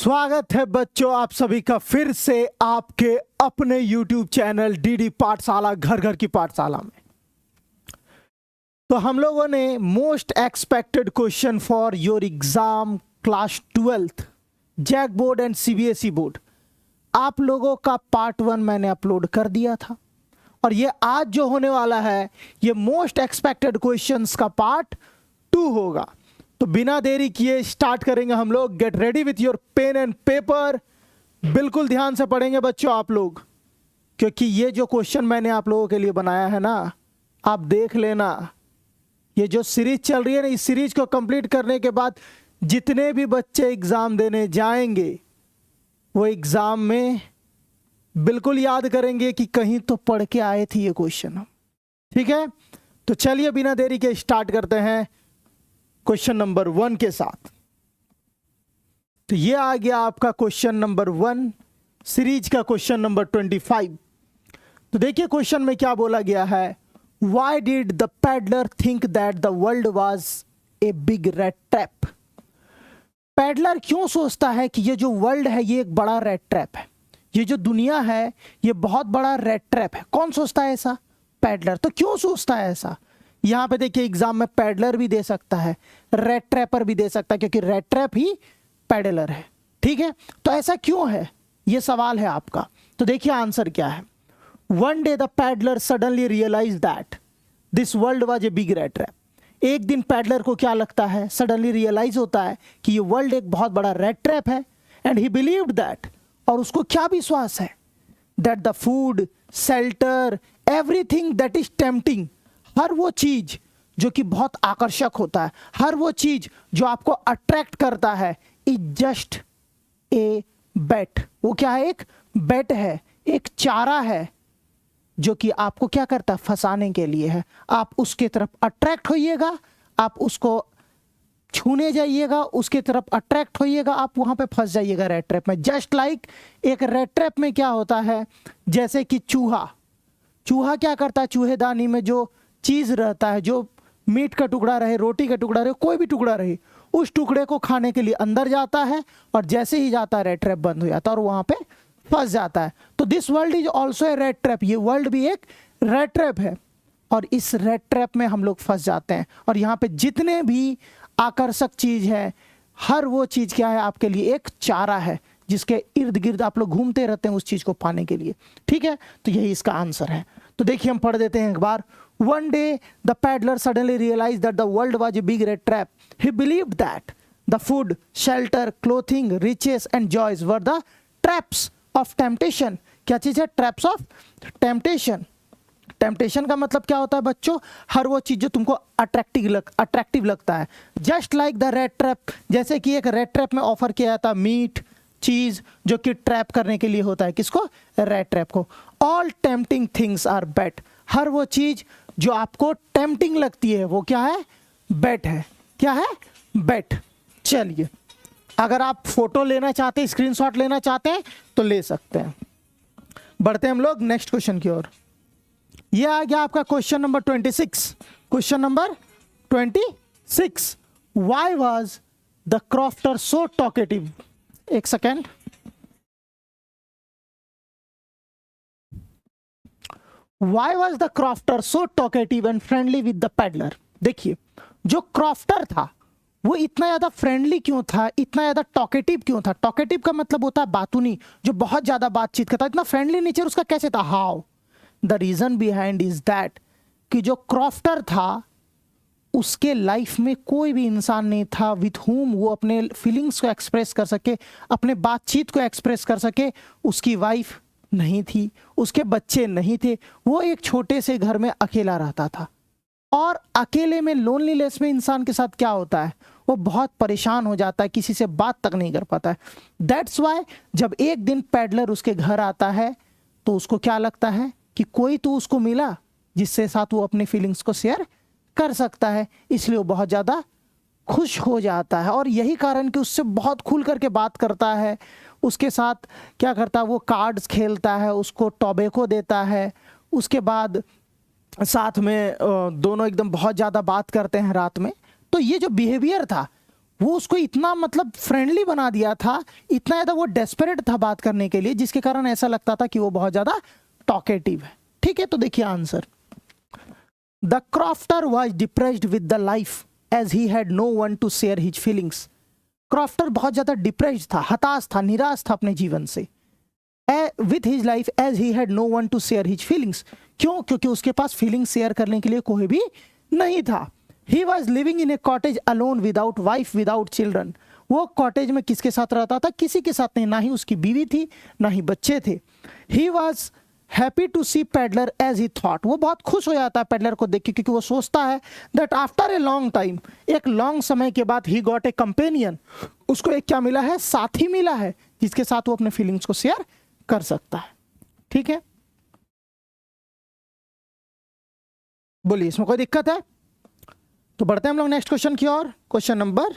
स्वागत है बच्चों आप सभी का फिर से आपके अपने YouTube चैनल डीडी पाठशाला घर घर की पाठशाला में। तो हम लोगों ने most expected question for your exam class 12th JAC board and CBSE board आप लोगों का पार्ट 1 मैंने अपलोड कर दिया था और ये आज जो होने वाला है ये मोस्ट एक्सपेक्टेड क्वेश्चंस का पार्ट 2 होगा। तो बिना देरी किए स्टार्ट करेंगे हम लोग। Get ready with your pen and paper. बिल्कुल ध्यान से पढ़ेंगे बच्चों आप लोग, क्योंकि ये जो क्वेश्चन मैंने आप लोगों के लिए बनाया है ना, आप देख लेना। ये जो सीरीज चल रही है ना, इस सीरीज को कंप्लीट करने के बाद जितने भी बच्चे एग्जाम देने जाएंगे वो एग्जाम में बिल्कुल याद करेंगे कि कहीं तो पढ़ के आए थे ये क्वेश्चन। ठीक है, तो चलिए बिना देरी के स्टार्ट करते हैं क्वेश्चन नंबर 1 के साथ। तो ये आ गया आपका क्वेश्चन नंबर 1 सीरीज का क्वेश्चन नंबर 25। तो देखिए क्वेश्चन में क्या बोला गया है। Why did the peddler think that the world was a big rat trap? Peddler क्यों सोचता है कि ये जो वर्ल्ड है ये एक बड़ा रेड ट्रैप है, ये जो दुनिया है ये बहुत बड़ा रेड ट्रैप है। कौन सोचता है ऐसा? पैडलर। तो क्यों सोचता है ऐसा? यहां पे देखिए एग्जाम में पैडलर भी दे सकता है, रेड ट्रैपर भी दे सकता है, क्योंकि रेड ट्रैप ही पैडलर है। ठीक है, तो ऐसा क्यों है ये सवाल है आपका। तो देखिए आंसर क्या है। One day the peddler suddenly realise that this world was a big rat trap. एक दिन पैडलर को क्या लगता है, सडनली रियलाइज होता है कि ये वर्ल्ड एक बहुत बड़ा रेड ट्रैप है। एंड ही बिलीव्ड दैट, और उसको क्या विश्वास है, that the food shelter everything that is tempting, हर वो चीज जो कि बहुत आकर्षक होता है, हर वो चीज जो आपको अट्रैक्ट करता है, इज जस्ट ए बेट। वो क्या है? एक बेट है, एक चारा है जो कि आपको क्या करता है, फंसाने के लिए है। आप उसके तरफ अट्रैक्ट होइएगा, आप उसको छूने जाइएगा, उसके तरफ अट्रैक्ट होइएगा, आप वहां पे फंस जाइएगा रेड ट्रैप में। जस्ट लाइक एक रेड ट्रैप में क्या होता है, जैसे कि चूहा क्या करता है, चूहेदानी में जो चीज रहता है, जो मीट का टुकड़ा रहे, रोटी का टुकड़ा रहे, कोई भी टुकड़ा रहे, उस टुकड़े को खाने के लिए अंदर जाता है और जैसे ही जाता है रेड ट्रैप बंद हो जाता है और वहां पे फंस जाता है। तो this world is also a red trap, ये वर्ल्ड भी एक रेड ट्रैप है और इस रेड ट्रैप में हम लोग फंस जाते हैं। और यहाँ पे जितने भी आकर्षक चीज है, हर वो चीज क्या है, आपके लिए एक चारा है जिसके इर्द गिर्द आप लोग घूमते रहते हैं उस चीज को पाने के लिए। ठीक है, तो यही इसका आंसर है। तो देखिए हम पढ़ देते हैं एक बार। One day the peddler suddenly realized that the world was a big red trap. He believed that the food, shelter, clothing, riches and joys were the traps of temptation. क्या चीज है? traps of temptation. टेम्पटेशन का मतलब क्या होता है बच्चों? हर वो चीज जो तुमको अट्रैक्टिव लगता है। Just like the red trap, जैसे कि एक रेड ट्रैप में ऑफर किया जाता है मीट चीज जो कि ट्रैप करने के लिए होता है। किसको? रेड ट्रैप को। ऑल टेम्पटिंग थिंग्स आर बेट, हर वो चीज जो आपको टेम्पटिंग लगती है वो क्या है? बेट है। क्या है? बेट। चलिए अगर आप फोटो लेना चाहते हैं, स्क्रीनशॉट लेना चाहते हैं तो ले सकते हैं। बढ़ते हैं हम लोग नेक्स्ट क्वेश्चन की ओर। ये आ गया आपका question number 26। Question number 26, why was the crofter so talkative? एक second. Why was the crofter so talkative and friendly with the peddler? देखिए जो क्रॉफ्टर था वो इतना ज्यादा फ्रेंडली क्यों था, इतना ज्यादा टॉकेटिव क्यों था? टॉकेटिव का मतलब होता है बातूनी, जो बहुत ज्यादा बातचीत करता। इतना फ्रेंडली नेचर उसका कैसे था? How? The reason behind is that कि जो क्रॉफ्टर था उसके लाइफ में कोई भी इंसान नहीं था विथ हुम वो अपने फीलिंग्स को एक्सप्रेस कर सके, अपने बातचीत को एक्सप्रेस कर सके। उसकी वाइफ नहीं थी, उसके बच्चे नहीं थे, वो एक छोटे से घर में अकेला रहता था। और अकेले में, लोनलीनेस में इंसान के साथ क्या होता है, वो बहुत परेशान हो जाता है, किसी से बात तक नहीं कर पाता है। दैट्स वाई जब एक दिन पैडलर उसके घर आता है तो उसको क्या लगता है कि कोई तो उसको मिला जिससे साथ वो अपनी फीलिंग्स को शेयर कर सकता है, इसलिए वो बहुत ज़्यादा खुश हो जाता है। और यही कारण कि उससे बहुत खुल करके बात करता है, उसके साथ क्या करता है, वो कार्ड्स खेलता है, उसको टॉबैको देता है, उसके बाद साथ में दोनों एकदम बहुत ज़्यादा बात करते हैं रात में। तो ये जो बिहेवियर था वो उसको इतना मतलब फ्रेंडली बना दिया था, इतना ज़्यादा वो डेस्परेट था बात करने के लिए, जिसके कारण ऐसा लगता था कि वो बहुत ज़्यादा टॉकेटिव है। ठीक है, तो देखिए answer, the crofter was depressed with the life as he had no one to share his feelings. Crofter बहुत ज़्यादा डिप्रेस्ड था, हताश था, निराश था अपने जीवन से। With his life as he had no one to share his feelings. क्यों? क्योंकि उसके पास फीलिंग्स शेयर करने के लिए कोई भी नहीं था। He was living in A cottage alone without wife without children. वो कॉटेज में किसके साथ रहता था? किसी के साथ नहीं, ना ही उसकी बीवी थी ना ही बच्चे थे। He was happy to see peddler as he thought. वो बहुत खुश हो जाता है पेडलर को देख के, क्योंकि वो सोचता है that after a long time, एक लॉन्ग समय के बाद, ही गॉट ए कंपेनियन, उसको एक क्या मिला है? साथी मिला है, जिसके साथ वो अपने फीलिंग्स को शेयर कर सकता है। ठीक है, बोलिए इसमें कोई दिक्कत है? तो बढ़ते हैं हम लोग नेक्स्ट क्वेश्चन की ओर। क्वेश्चन नंबर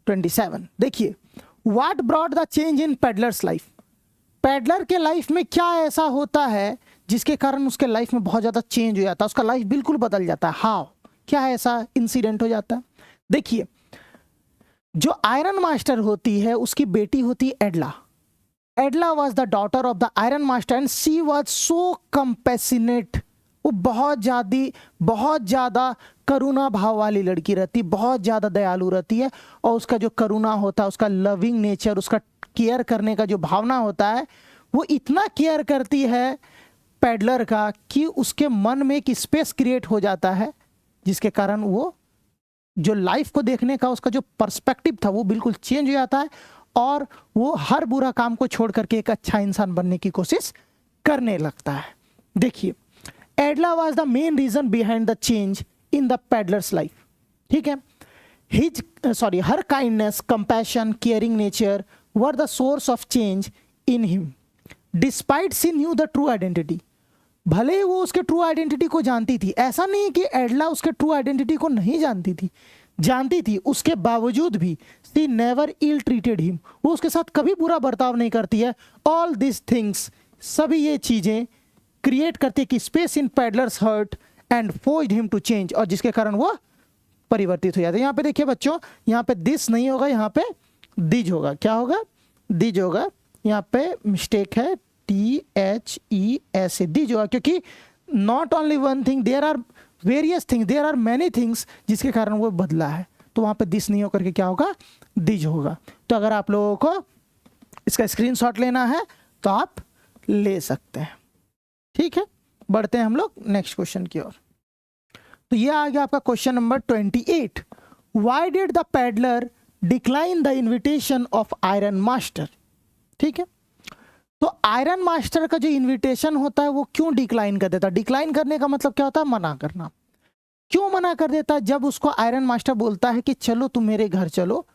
27 देखिए, what brought the change in peddlers life. Peddler के लाइफ में क्या ऐसा होता है जिसके कारण उसके लाइफ में बहुत ज़्यादा चेंज हो जाता है, उसका लाइफ बिल्कुल बदल जाता है? हाउ, क्या ऐसा इंसिडेंट हो जाता है? देखिए, जो आयरन मास्टर होती है उसकी बेटी होती है Edla. Edla was the daughter of the iron master and she was so compassionate. वो बहुत ज़्यादा करुणा भाव वाली लड़की रहती, बहुत ज़्यादा दयालु रहती है, और उसका जो करुणा होता है, उसका लविंग नेचर, उसका केयर करने का जो भावना होता है, वो इतना केयर करती है पेडलर का कि उसके मन में एक स्पेस क्रिएट हो जाता है, जिसके कारण वो जो लाइफ को देखने का उसका जो पर्सपेक्टिव था वो बिल्कुल चेंज हो जाता है, और वो हर बुरा काम को छोड़ करके एक अच्छा इंसान बनने की कोशिश करने लगता है। देखिए, Edla was the main reason behind the change in the peddler's life. ठीक है, her kindness, compassion, caring nature were the source of change in him despite she knew the true identity. भले ही वो उसके ट्रू आइडेंटिटी को जानती थी, ऐसा नहीं कि एडला उसके ट्रू आइडेंटिटी को नहीं जानती थी, जानती थी, उसके बावजूद भी she never ill treated him. वो उसके साथ कभी बुरा बर्ताव नहीं करती है। ऑल दिस थिंग्स, सभी ये चीजें क्रिएट करती है कि space in peddler's heart and forced him to change, और जिसके कारण वो परिवर्तित हो जाते हैं। यहाँ पे देखिए बच्चों, यहाँ पे दिस नहीं होगा, यहाँ पे दिज होगा। क्या होगा? दिज होगा। यहाँ पे मिस्टेक है, THES, दिज होगा, क्योंकि not only one thing, there are various things, there are many things, जिसके कारण वो बदला है। तो वहाँ पे दिस नहीं होकर के क्या होगा? दिज होगा। तो अगर आप लोगों को इसका स्क्रीनशॉट लेना है तो आप ले सकते हैं। ठीक है, बढ़ते हैं हम लोग नेक्स्ट क्वेश्चन की ओर। तो ये आ गया आपका question number 28। Why did the peddler decline the invitation of iron master. ठीक है, तो आयरन मास्टर का जो इनविटेशन होता है वो क्यों डिक्लाइन कर देता है? डिक्लाइन करने का मतलब क्या होता है? मना करना। क्यों मना कर देता है? जब उसको आयरन मास्टर बोलता है कि चलो तुम मेरे घर चलो,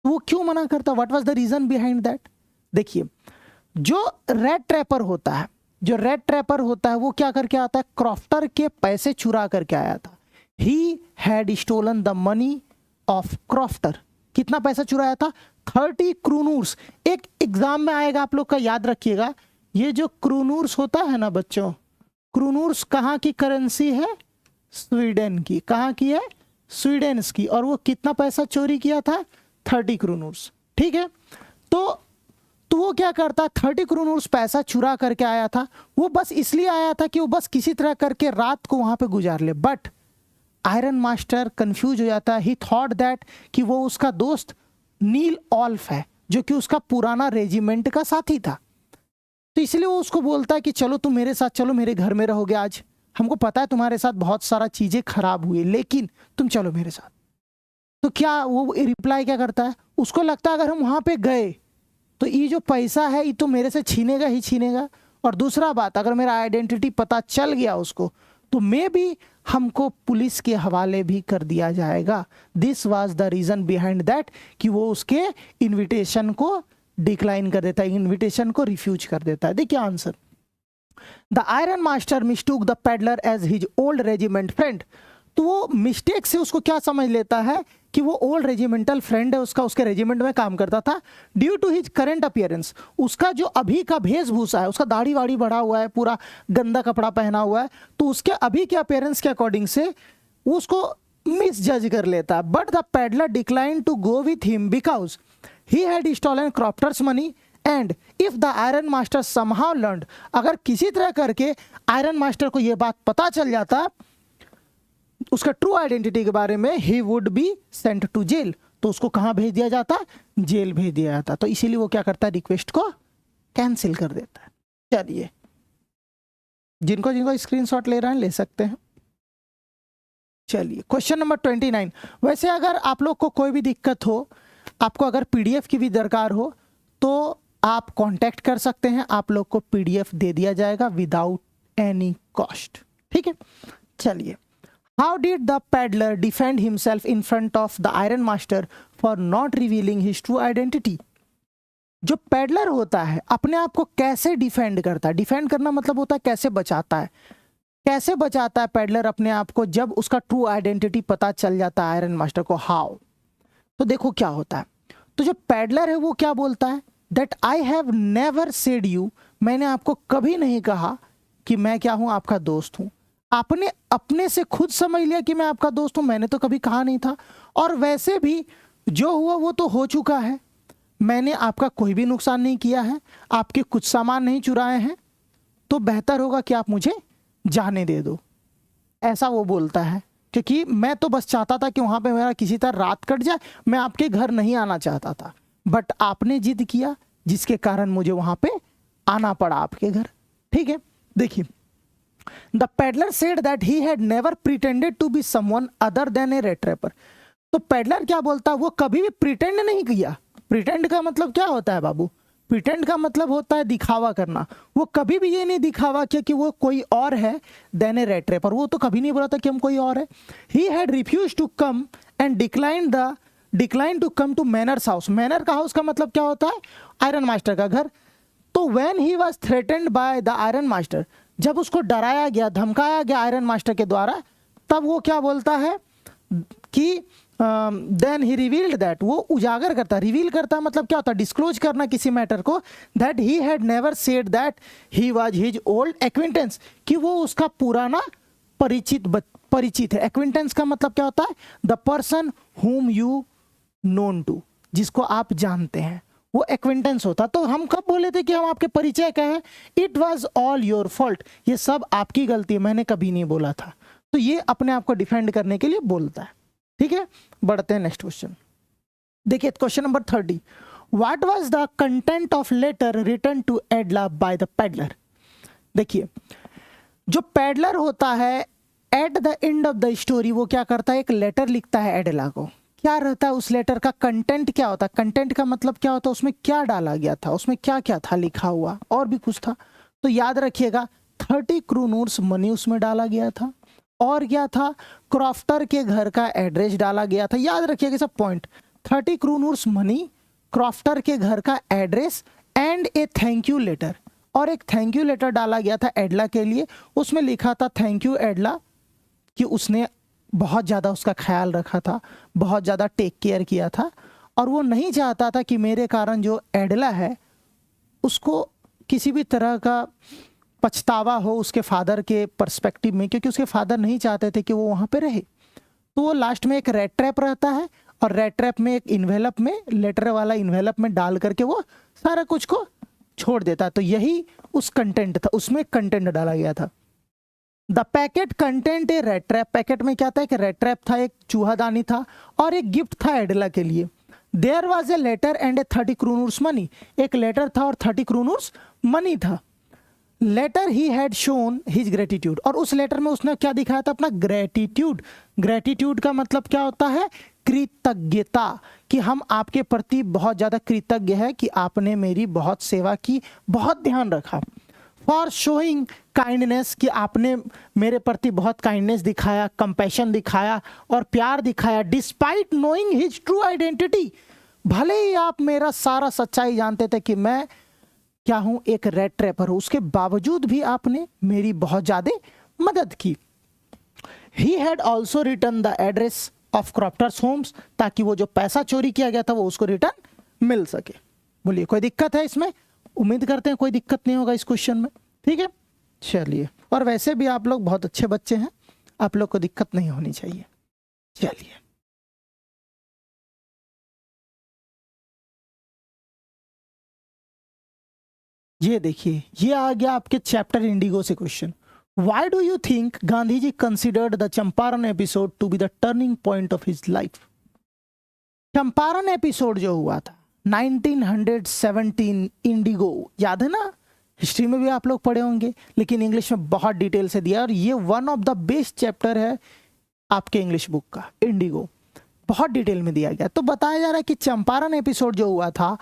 तो वो क्यों मना करता? What was the reason behind that? देखिए, जो रेड ट्रैपर होता है, जो रेड ट्रैपर होता है वो क्या करके आता है? क्रॉफ्टर के पैसे चुरा करके आया था। He had stolen the money of crofter. कितना पैसा चुराया था? 30 क्रूनूर्स। एक एग्जाम में आएगा, आप लोग का याद रखिएगा, ये जो क्रूनूर्स होता है ना बच्चों, क्रूनूर्स कहाँ की करेंसी है? स्वीडन की। कहाँ की है? स्वीडन की। और वो कितना पैसा चोरी किया था? 30 क्रूनूर्स। ठीक है, तो वो क्या करता? 30 क्रूनूर्स पैसा चुरा करके आया था। वो बस इसलिए आया था कि वो बस किसी तरह करके रात को वहां पे गुजार ले। बट आयरन मास्टर कंफ्यूज हो जाता है। ही थॉट दैट कि वो उसका दोस्त नील ऑल्फ है, जो कि उसका पुराना रेजिमेंट का साथी था। तो इसलिए वो उसको बोलता है कि चलो तुम मेरे साथ चलो, मेरे घर में रहोगे आज। हमको पता है तुम्हारे साथ बहुत सारा चीजें खराब हुई, लेकिन तुम चलो मेरे साथ। तो क्या वो रिप्लाई क्या करता है? उसको लगता है अगर हम वहां पे गए तो ये जो पैसा है ये तो मेरे से छीनेगा ही छीनेगा, और दूसरा बात, अगर मेरा आइडेंटिटी पता चल गया उसको, तो मे बी हमको पुलिस के हवाले भी कर दिया जाएगा। This was the reason behind that कि वो उसके इनविटेशन को डिक्लाइन कर देता है, इनविटेशन को रिफ्यूज कर देता है। देखिए answer, the iron master mistook the peddler as his old regiment friend. तो वो मिस्टेक से उसको क्या समझ लेता है कि वो ओल्ड रेजिमेंटल फ्रेंड है उसका, उसके रेजिमेंट में काम करता था। Due to his current appearance, उसका जो अभी का वेशभूषा है, उसका दाढ़ी वाड़ी बढ़ा हुआ है, पूरा गंदा कपड़ा पहना हुआ है, तो उसके अभी के अपीयरेंस के अकॉर्डिंग से उसको मिस जज कर लेता है। But the peddler decline to go with him because he had stolen crofter's money and if the iron master somehow learned, अगर किसी तरह करके आयरन मास्टर को यह बात पता चल जाता उसका ट्रू आइडेंटिटी के बारे में, he would be sent to jail, तो उसको कहाँ भेज दिया जाता? जेल भेज दिया जाता। तो इसीलिए वो क्या करता है? रिक्वेस्ट को कैंसिल कर देता है। चलिए, जिनको जिनको स्क्रीनशॉट ले रहे हैं ले सकते हैं। चलिए क्वेश्चन नंबर 29। वैसे अगर आप लोग को कोई भी दिक्कत हो, आपको अगर पीडीएफ की भी दरकार हो तो आप कांटेक्ट कर सकते हैं, आप लोग को पीडीएफ दे दिया जाएगा विदाउट एनी कॉस्ट। ठीक है, चलिए। How did the peddler defend himself in front of the iron master for not revealing his true identity? जो पेडलर होता है अपने आप को कैसे डिफेंड करता है? डिफेंड करना मतलब होता है कैसे बचाता है। कैसे बचाता है पेडलर अपने आप को जब उसका ट्रू आइडेंटिटी पता चल जाता है आयरन मास्टर को? हाउ? तो देखो क्या होता है। तो जो पेडलर है वो क्या बोलता है? That I have never said you, मैंने आपको कभी नहीं कहा कि मैं क्या हूं, आपका दोस्त हूं। आपने अपने से खुद समझ लिया कि मैं आपका दोस्त हूं, मैंने तो कभी कहा नहीं था। और वैसे भी जो हुआ वो तो हो चुका है, मैंने आपका कोई भी नुकसान नहीं किया है, आपके कुछ सामान नहीं चुराए हैं, तो बेहतर होगा कि आप मुझे जाने दे दो। ऐसा वो बोलता है, क्योंकि मैं तो बस चाहता था कि वहां पे मेरा किसी तरह रात कट जाए, मैं आपके घर नहीं आना चाहता था, बट आपने जिद किया जिसके कारण मुझे वहां पे आना पड़ा आपके घर। ठीक है, देखिए, the peddler said that he had never pretended to be someone other than a rat trapper. तो पेडलर क्या बोलता है? वो कभी भी प्रिटेंड नहीं किया। प्रिटेंड का मतलब क्या होता है बाबू? प्रिटेंड का मतलब होता है दिखावा करना। वो कभी भी ये नहीं दिखावा किया कि वो कोई और है देन ए रेट रैपर। वो तो कभी नहीं बोला था कि हम कोई और है। He had refuse to come and decline to come to manor's house. Manor का हाउस का मतलब क्या होता है? आयरन मास्टर का घर। तो when he was threatened by the iron master, जब उसको डराया गया, धमकाया गया आयरन मास्टर के द्वारा, तब वो क्या बोलता है कि देन ही रिवील्ड दैट, वो उजागर करता, रिवील करता मतलब क्या होता है? डिस्क्लोज करना किसी मैटर को। That he had never said that he was his old acquaintance, कि वो उसका पुराना परिचित है। एक्विंटेंस का मतलब क्या होता है? The person whom you known to, जिसको आप जानते हैं, वो एक्विंटेंस होता। तो हम कब बोले थे कि हम आपके परिचय का है? It was all your fault, ये सब आपकी गलती है, मैंने कभी नहीं बोला था। तो ये अपने आप को डिफेंड करने के लिए बोलता है। ठीक है, बढ़ते हैं नेक्स्ट क्वेश्चन। देखिए question number 30। What was the content of letter written to Edla by the peddler? देखिए, जो पेडलर होता है at the end of the story वो क्या करता है? एक लेटर लिखता है एडला को। क्या रहता है उस लेटर का कंटेंट? क्या होता है कंटेंट का मतलब? क्या होता है उसमें क्या डाला गया था, उसमें क्या क्या था लिखा हुआ, और भी कुछ था। तो याद रखिएगा 30 क्रूनूर्स मनी उसमें डाला गया था, और क्या था? क्रॉफ्टर के घर का एड्रेस डाला गया था। याद रखिएगा सब पॉइंट। 30 क्रूनूर्स मनी, क्रॉफ्टर के घर का address and A thank you later, और एक थैंक यू लेटर डाला गया था एडला के लिए। उसमें लिखा था थैंक यू एडला, कि उसने बहुत ज़्यादा उसका ख्याल रखा था, बहुत ज़्यादा टेक केयर किया था, और वो नहीं चाहता था कि मेरे कारण जो एडला है उसको किसी भी तरह का पछतावा हो उसके फादर के पर्सपेक्टिव में, क्योंकि उसके फादर नहीं चाहते थे कि वो वहाँ पे रहे। तो वो लास्ट में एक रेड ट्रैप रहता है, और रेड ट्रैप में एक इन्वेलप में, लेटर वाला इन्वेलप में डाल करके वो सारा कुछ को छोड़ देता है। तो यही उस कंटेंट था, उसमें कंटेंट डाला गया था। The packet content A red trap. Packet में क्या था? एक रेड ट्रैप था, एक चूहादानी था, और एक गिफ्ट था एडला के लिए। There was a letter and a 30 kronor money. एक लेटर था और 30 क्रूनूर्स मनी था। Letter he had shown his gratitude, और उस लेटर में उसने क्या दिखाया था? अपना ग्रेटिट्यूड। ग्रेटिट्यूड का मतलब क्या होता है? कृतज्ञता, कि हम आपके प्रति बहुत ज़्यादा कृतज्ञ है कि आपने मेरी बहुत सेवा की, बहुत ध्यान रखा। फॉर शोइंग काइंडनेस, कि आपने मेरे प्रति बहुत काइंडनेस दिखाया, कंपैशन दिखाया और प्यार दिखाया। Despite knowing his true identity, भले ही आप मेरा सारा सच्चाई जानते थे कि मैं क्या हूं, एक रेड ट्रैपर हूं, उसके बावजूद भी आपने मेरी बहुत ज्यादा मदद की। He had also return the address of crofter's homes, ताकि वो जो पैसा चोरी किया गया था वो उसको रिटर्न मिल सके। बोलिए कोई दिक्कत है इसमें? उम्मीद करते हैं कोई दिक्कत नहीं होगा इस क्वेश्चन में। ठीक है, चलिए। और वैसे भी आप लोग बहुत अच्छे बच्चे हैं, आप लोग को दिक्कत नहीं होनी चाहिए। चलिए, ये देखिए, ये आ गया आपके चैप्टर इंडिगो से क्वेश्चन। Why do you think Gandhi ji considered the Champaran episode to be the turning point of his life? Champaran episode जो हुआ था 1917 इंडिगो, याद है ना? हिस्ट्री में भी आप लोग पढ़े होंगे, लेकिन इंग्लिश में बहुत डिटेल से दिया, और ये one of the best chapter है आपके इंग्लिश बुक का, इंडिगो, बहुत डिटेल में दिया गया। तो बताया जा रहा है कि चंपारण एपिसोड जो हुआ था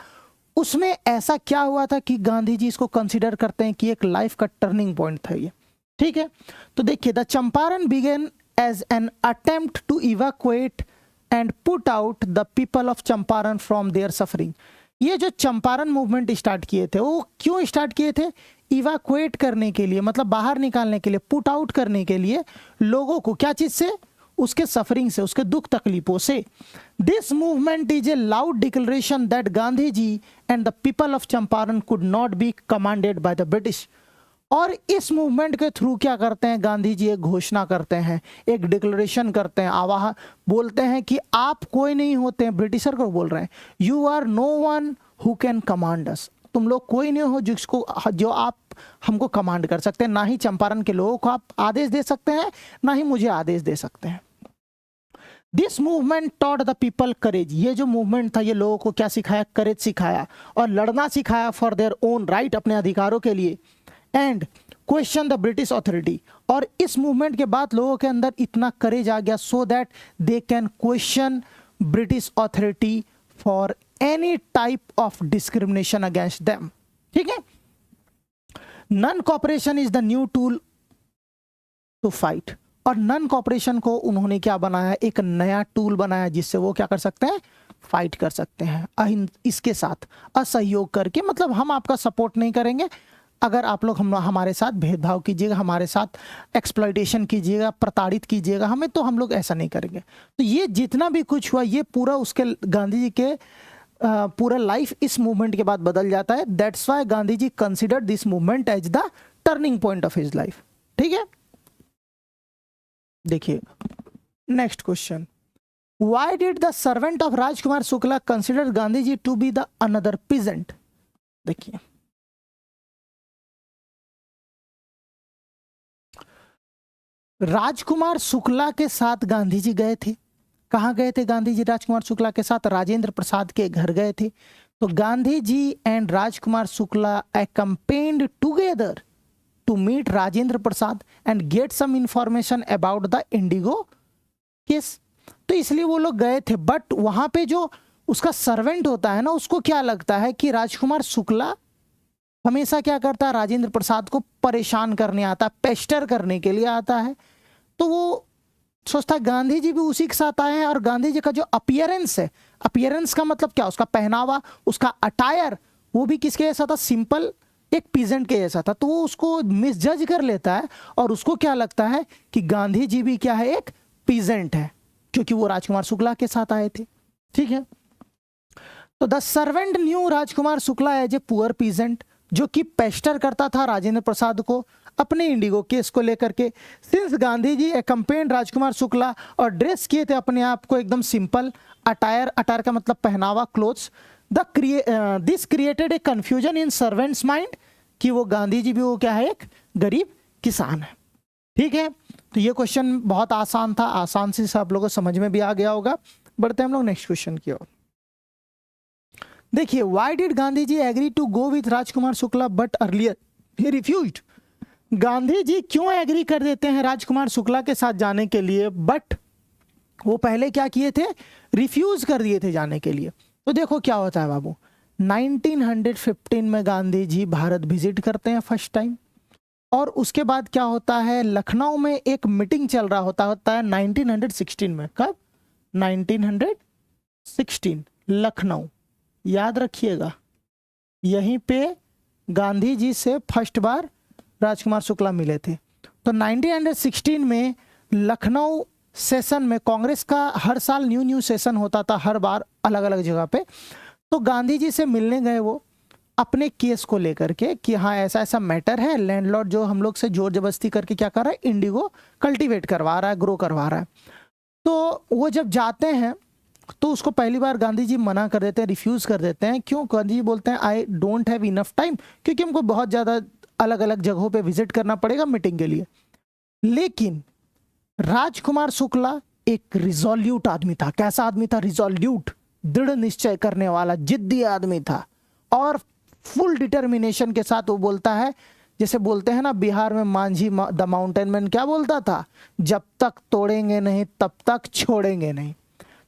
उसमें ऐसा क्या हुआ था कि गांधी जी इसको कंसीडर करते हैं कि एक लाइफ का टर्निंग पॉइंट था ये, ठीक है? तो देखिए, the Champaran began as an attempt to evacuate and put out the people of Champaran from their suffering. ये जो चंपारण मूवमेंट स्टार्ट किए थे, वो क्यों स्टार्ट किए थे? इवैक्यूएट करने के लिए, मतलब बाहर निकालने के लिए, पुट आउट करने के लिए लोगों को, क्या चीज से? उसके सफरिंग से, उसके दुख तकलीफों से। This movement is a loud declaration that Gandhi ji and the people of Champaran could not be commanded by the British. और इस मूवमेंट के थ्रू क्या करते हैं गांधी जी? एक घोषणा करते हैं, एक डिक्लेरेशन करते हैं, आवाहन बोलते हैं कि आप कोई नहीं होते हैं, ब्रिटिशर को बोल रहे हैं, you are no one who can command us. तुम लोग कोई नहीं हो जिसको, जो आप हमको कमांड कर सकते हैं। ना ही चंपारण के लोगों को आप आदेश दे सकते हैं, ना ही मुझे आदेश दे सकते हैं। This movement taught the people courage. ये जो मूवमेंट था, ये लोगों को क्या सिखाया? करेज सिखाया, और लड़ना सिखाया फॉर देयर ओन राइट, अपने अधिकारों के लिए। And question the British authority. और इस मूवमेंट के बाद लोगों के अंदर इतना करेज आ गया so that they can question British authority for any type of discrimination against them, ठीक है? Non cooperation is the new tool to fight. और नॉन कॉपरेशन को उन्होंने क्या बनाया? एक नया टूल बनाया जिससे वो क्या कर सकते हैं? फाइट कर सकते हैं इसके साथ असहयोग करके। मतलब हम आपका सपोर्ट नहीं करेंगे अगर आप लोग हमारे साथ भेदभाव कीजिएगा, हमारे साथ एक्सप्लॉइटेशन कीजिएगा, प्रताड़ित कीजिएगा हमें, तो हम लोग ऐसा नहीं करेंगे। तो ये जितना भी कुछ हुआ, ये पूरा उसके गांधी जी के पूरा लाइफ इस मूवमेंट के बाद बदल जाता है। That's why Gandhi ji considered this movement as the turning point of his life, ठीक है? देखिए next question, why did the servant of Rajkumar Shukla consider Gandhi ji to be the another peasant? देखिए, राजकुमार शुक्ला के साथ गांधी जी गए थे। कहाँ गए थे गांधी जी राजकुमार शुक्ला के साथ? राजेंद्र प्रसाद के घर गए थे। तो Gandhi ji and Rajkumar Shukla accompanied together to meet Rajendra Prasad and get some information about the indigo case. तो इसलिए वो लोग गए थे, बट वहां पे जो उसका सर्वेंट होता है ना, उसको क्या लगता है कि राजकुमार शुक्ला हमेशा क्या करता है? राजेंद्र प्रसाद को परेशान करने आता है, पेस्टर करने के लिए आता है। तो वो सोचता है गांधी जी भी उसी के साथ आए हैं, और गांधी जी का जो अपीयरेंस है, अपीयरेंस का मतलब क्या? उसका पहनावा, उसका अटायर, वो भी किसके जैसा था? सिंपल एक पीजेंट के जैसा था। तो वो उसको मिसजज कर लेता है, और उसको क्या लगता है कि गांधी जी भी क्या है? एक पीजेंट है, क्योंकि वो राजकुमार शुक्ला के साथ आए थे, ठीक है? तो the servant knew Rajkumar Shukla as a poor peasant, जो कि पेस्टर करता था राजेंद्र प्रसाद को अपने इंडिगो केस को लेकर के। सिंस गांधी जी एकम्पेन्ड राजकुमार शुक्ला, और ड्रेस किए थे अपने आप को एकदम सिंपल, अटायर, अटायर का मतलब पहनावा, clothes. This created a confusion in servants mind, कि वो गांधी जी भी वो क्या है? एक गरीब किसान है, ठीक है? तो ये क्वेश्चन बहुत आसान था, आसान से सब लोगों को समझ में भी आ गया होगा। बढ़ते हम लोग नेक्स्ट क्वेश्चन की ओर। देखिए, why did Gandhi ji agree to go with Rajkumar Shukla but earlier he refused? Gandhi ji क्यों एग्री कर देते हैं राजकुमार शुक्ला के साथ जाने के लिए, बट वो पहले क्या किए थे? रिफ्यूज कर दिए थे जाने के लिए। तो देखो क्या होता है बाबू, 1915 में गांधी जी भारत विजिट करते हैं फर्स्ट टाइम, और उसके बाद क्या होता है? लखनऊ में एक मीटिंग चल रहा होता है 1916 में। कब? 1916 लखनऊ, याद रखिएगा। यहीं पे गांधी जी से फर्स्ट बार राजकुमार शुक्ला मिले थे। तो 1916 में लखनऊ सेशन में, कांग्रेस का हर साल न्यू सेशन होता था, हर बार अलग अलग जगह पे। तो गांधी जी से मिलने गए वो अपने केस को लेकर के, कि हाँ ऐसा ऐसा मैटर है, लैंडलॉर्ड जो हम लोग से जोर जबरदस्ती करके क्या कर रहा है? इंडिगो कल्टीवेट करवा रहा है, ग्रो करवा रहा है। तो वो जब जाते हैं तो उसको पहली बार गांधी जी मना कर देते हैं, रिफ्यूज कर देते हैं। क्यों? गांधी जी बोलते हैं I don't have enough time, क्योंकि हमको बहुत ज़्यादा अलग अलग जगहों पे विजिट करना पड़ेगा मीटिंग के लिए। लेकिन राजकुमार शुक्ला एक रिजोल्यूट आदमी था। कैसा आदमी था? रिजोल्यूट, दृढ़ निश्चय करने वाला, जिद्दी आदमी था, और फुल डिटर्मिनेशन के साथ वो बोलता है, जैसे बोलते हैं ना बिहार में मांझी द माउंटेन मैन क्या बोलता था, जब तक तोड़ेंगे नहीं तब तक छोड़ेंगे नहीं।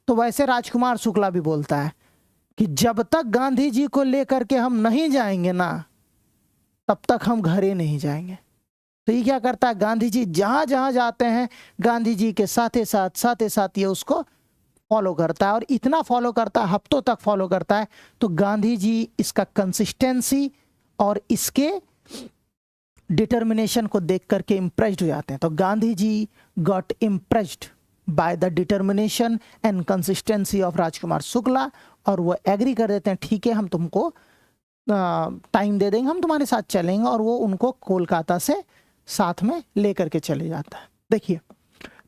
तो वैसे राजकुमार शुक्ला भी बोलता है कि जब तक गांधी जी को लेकर के हम नहीं जाएंगे ना, तब तक हम घर ही नहीं जाएंगे। तो ये क्या करता है, गांधी जी जहां जहां जाते हैं गांधी जी के साथ साथ ये उसको फॉलो करता है, और इतना फॉलो करता है, हफ्तों तक फॉलो करता है। तो गांधी जी इसका कंसिस्टेंसी और इसके डिटर्मिनेशन को देख करके इम्प्रेस्ड हो जाते हैं। तो Gandhi ji got impressed by the determination and consistency of Rajkumar Shukla, और वो एग्री कर देते हैं, ठीक है हम तुमको टाइम दे देंगे, हम तुम्हारे साथ चलेंगे, और वो उनको कोलकाता से साथ में लेकर के चले जाता है। देखिए,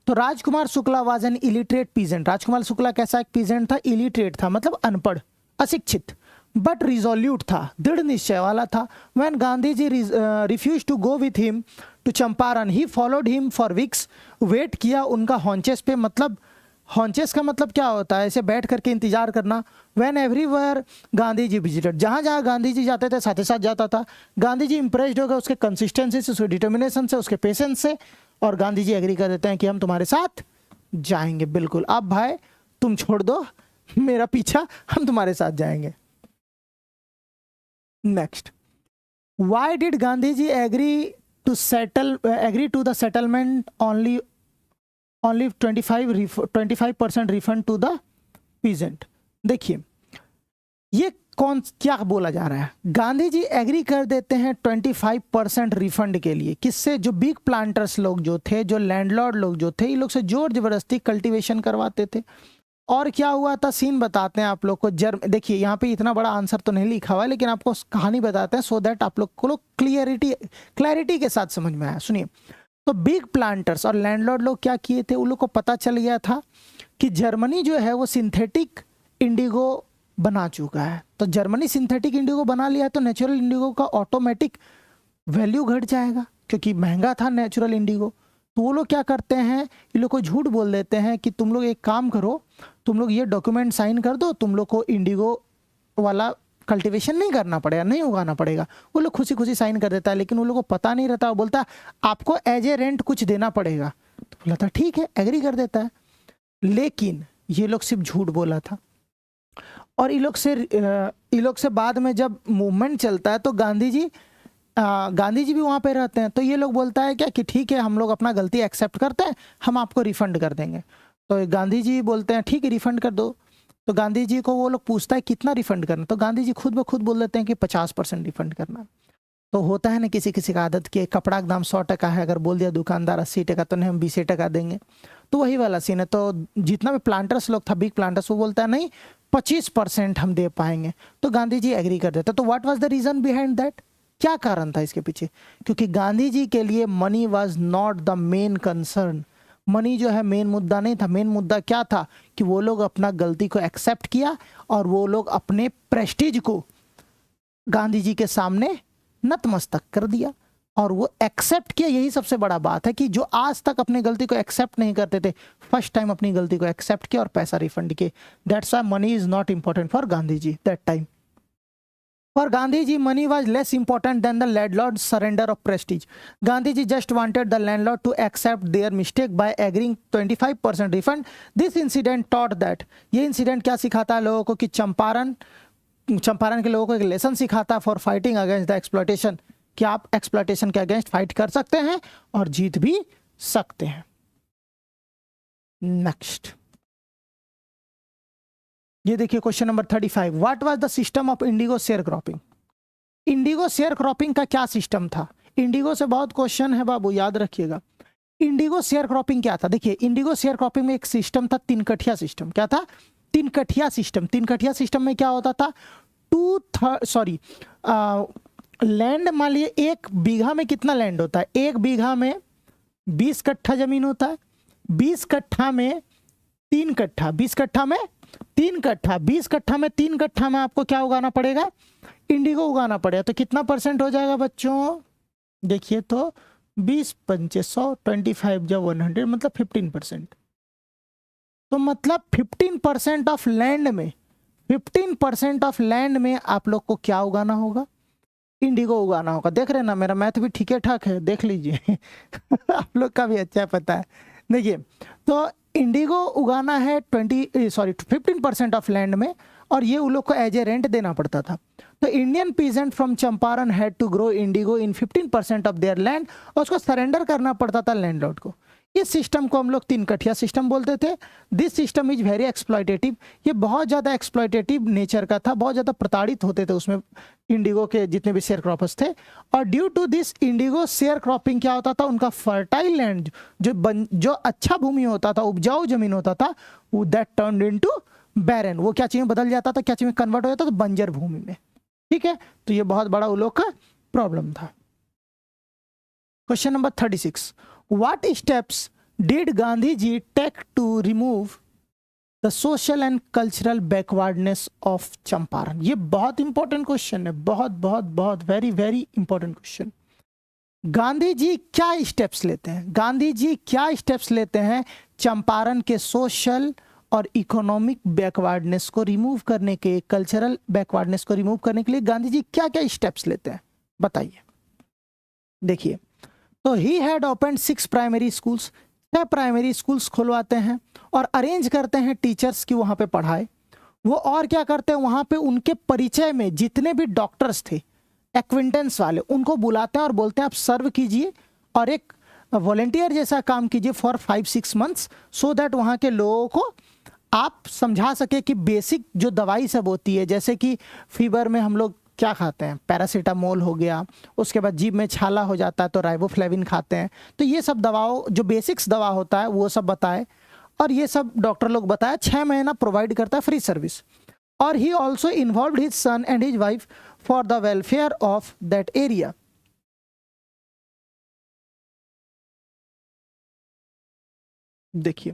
तो Rajkumar Shukla was an illiterate peasant. Rajkumar Shukla कैसा एक पीजेंट था? इलिटरेट था, मतलब अनपढ़, अशिक्षित, बट रिजोल्यूट था, दृढ़ निश्चय वाला था। When Gandhi ji refuse to go with him to Champaran, he followed him for weeks. Wait किया उनका हॉन्चेस पे, मतलब हॉन्चेस का मतलब क्या होता है? ऐसे बैठ करके इंतजार करना। When everywhere Gandhi ji visited, जहाँ जहाँ गांधी जी जाते थे साथ ही साथ जाता था। गांधी जी इंप्रेस्ड हो गए उसके कंसिस्टेंसी से, उसके डिटर्मिनेशन से, उसके पेशेंस से, और गांधी जी एग्री कर देते हैं कि हम तुम्हारे साथ जाएंगे, बिल्कुल, अब भाई तुम छोड़ दो मेरा पीछा, हम तुम्हारे साथ जाएंगे। Next, why did Gandhi ji agree to the settlement only 25% refund to the peasant. देखिए, ये क्या बोला जा रहा है? गांधी जी एग्री कर देते हैं 25% रिफंड के लिए। किससे? जो बिग प्लांटर्स लोग जो थे, जो लैंडलॉर्ड लोग जो थे, ये लोग से जोर जबरदस्ती कल्टीवेशन करवाते थे। और क्या हुआ था, सीन बताते हैं आप लोग को। देखिए, यहाँ पे इतना बड़ा आंसर तो नहीं लिखा हुआ है, लेकिन आपको कहानी बताते हैं, सो दैट आप लोग को क्लैरिटी के साथ समझ में आया। सुनिए, तो बिग प्लांटर्स और लैंडलॉर्ड लोग क्या किए थे, उन लोग को पता चल गया था कि जर्मनी जो है वो सिंथेटिक इंडिगो बना चुका है। तो जर्मनी सिंथेटिक इंडिगो बना लिया है, तो नेचुरल इंडिगो का ऑटोमेटिक वैल्यू घट जाएगा, क्योंकि महंगा था नेचुरल इंडिगो। तो वो लोग क्या करते हैं, ये लोग को झूठ बोल देते हैं कि तुम लोग एक काम करो, तुम लोग ये डॉक्यूमेंट साइन कर दो, तुम लोग को इंडिगो वाला कल्टीवेशन नहीं करना पड़ेगा, नहीं उगाना पड़ेगा। वो लोग खुशी खुशी साइन कर देता है, लेकिन उन लोगों को पता नहीं रहता। वो बोलता है आपको एज ए रेंट कुछ देना पड़ेगा। तो बोला था ठीक है, एग्री कर देता है। लेकिन ये लोग सिर्फ झूठ बोला था। और ये लोग से बाद में जब मूवमेंट चलता है, तो गांधी जी भी वहाँ पे रहते हैं। तो ये लोग बोलता है क्या कि ठीक है, हम लोग अपना गलती एक्सेप्ट करते हैं, हम आपको रिफंड कर देंगे। तो गांधी जी बोलते हैं ठीक है, रिफंड कर दो। तो गांधी जी को वो लोग पूछता है कितना रिफंड करना, तो गांधी जी खुद ब खुद बोल देते हैं कि 50% रिफंड करना। तो होता है ना किसी किसी का आदत की, कपड़ा का दाम 100 टका है, अगर बोल दिया दुकानदार 80 टका, तो नहीं हम 20 टका देंगे। तो वही वाला सीन है। तो जितना भी प्लांटर्स लोग था, बिग प्लांटर्स, वो बोलता है नहीं 25% हम दे पाएंगे। तो गांधी जी एग्री कर देते। तो what was the reason behind that? क्या कारण था इसके पीछे? क्योंकि गांधी जी के लिए money was not the main concern. Money जो है मेन मुद्दा नहीं था। मेन मुद्दा क्या था कि वो लोग अपना गलती को एक्सेप्ट किया, और वो लोग अपने प्रेस्टीज को गांधी जी के सामने नतमस्तक कर दिया, और वो एक्सेप्ट किया। यही सबसे बड़ा बात है कि जो आज तक अपनी गलती को एक्सेप्ट नहीं करते थे, फर्स्ट टाइम अपनी गलती को एक्सेप्ट किया और पैसा रिफंड किए। That's why money is not important for Gandhi ji that time. For Gandhi ji, money was less important than the landlord's surrender of prestige. Gandhi ji just wanted the landlord to accept their mistake by agreeing 25% refund. This incident taught that, ये incident क्या सिखाता है लोगों को कि चंपारण के लोगों को एक लेसन सिखाता है for fighting against the exploitation, कि आप एक्सप्लॉयटेशन के अगेंस्ट फाइट कर सकते हैं और जीत भी सकते हैं। नेक्स्ट, ये देखिए question number 35। What was the system of Indigo share cropping? Indigo share cropping का क्या सिस्टम था? इंडिगो से बहुत क्वेश्चन है बाबू, याद रखिएगा। इंडिगो शेयर क्रॉपिंग क्या था? देखिए, इंडिगो शेयर क्रॉपिंग में एक सिस्टम था, तिनकठिया सिस्टम। क्या था? तिनकठिया सिस्टम। तिनकठिया सिस्टम में क्या होता था, लैंड, मान लीजिए 1 बीघा में कितना लैंड होता है? 1 बीघा में 20 कट्ठा जमीन होता है। 20 कट्ठा में 3 कट्ठा, 20 कट्ठा में 3 कट्ठा, 20 कट्ठा में 3 कट्ठा में आपको क्या उगाना पड़ेगा? इंडिगो उगाना पड़ेगा। तो कितना परसेंट हो जाएगा बच्चों? देखिए तो 20 पंचे 100, 25 जब 100, मतलब 15%। तो मतलब 15% ऑफ लैंड में, 15% ऑफ लैंड में आप लोग को क्या उगाना होगा? इंडिगो उगाना होगा। देख रहे हैं ना, मेरा मैथ भी ठीक ठाक है, देख लीजिए आप लोग का भी अच्छा पता है। देखिए तो इंडिगो उगाना है 15% ऑफ लैंड में, और ये उन लोग को एज ए रेंट देना पड़ता था। तो Indian peasant from Champaran had to grow indigo in 15% of their land, और उसको सरेंडर करना पड़ता था लैंडलॉर्ड को। इस सिस्टम को हम लोग 3 कठिया सिस्टम बोलते थे। This system is very exploitative, ये बहुत ज़्यादा एक्सप्लॉयटेटिव नेचर का था, बहुत ज़्यादा प्रताड़ित होते थे उसमें इंडिगो के जितने भी शेयर क्रॉपर्स थे। और due to this indigo share cropping क्या होता था, उनका फर्टाइल लैंड जो अच्छा भूमि होता था, उपजाऊ जमीन होता था, वो दैट टर्न्ड इनटू बैरन, वो क्या चीज़ में बदल जाता था, क्या चीज़ में कन्वर्ट हो जाता था, तो बंजर भूमि में। ठीक है, तो ये बहुत बड़ा उन लोग का प्रॉब्लम था। Question number 36, what steps did Gandhi ji take to remove the social and cultural backwardness of Champaran? ये बहुत इंपॉर्टेंट क्वेश्चन है, बहुत बहुत बहुत very very important question. Gandhi ji क्या स्टेप्स लेते हैं? गांधी जी क्या स्टेप्स लेते हैं चंपारण के सोशल और इकोनॉमिक बैकवर्डनेस को रिमूव करने के, कल्चरल बैकवर्डनेस को रिमूव करने के लिए गांधी जी क्या क्या स्टेप्स लेते हैं, बताइए। देखिए, तो he had open 6 primary schools, 6 primary schools खुलवाते हैं और अरेंज करते हैं टीचर्स की वहाँ पे पढ़ाए। वो और क्या करते हैं, वहाँ पे उनके परिचय में जितने भी डॉक्टर्स थे, एक्विंटेंस वाले, उनको बुलाते हैं और बोलते हैं आप सर्व कीजिए और एक वॉलेंटियर जैसा काम कीजिए फॉर 5-6 मंथ्स, सो दैट वहाँ के लोगों को आप समझा सके कि बेसिक जो दवाई सब होती है, जैसे कि फीवर में हम लोग क्या खाते हैं, पैरासीटामोल हो गया, उसके बाद जीभ में छाला हो जाता है तो राइबोफ्लेविन खाते हैं, तो ये सब दवाओं जो बेसिक्स दवा होता है वो सब बताए, और ये सब डॉक्टर लोग बताया। 6 महीना प्रोवाइड करता है फ्री सर्विस। और he also involve his son and his wife for the welfare of that area. देखिए,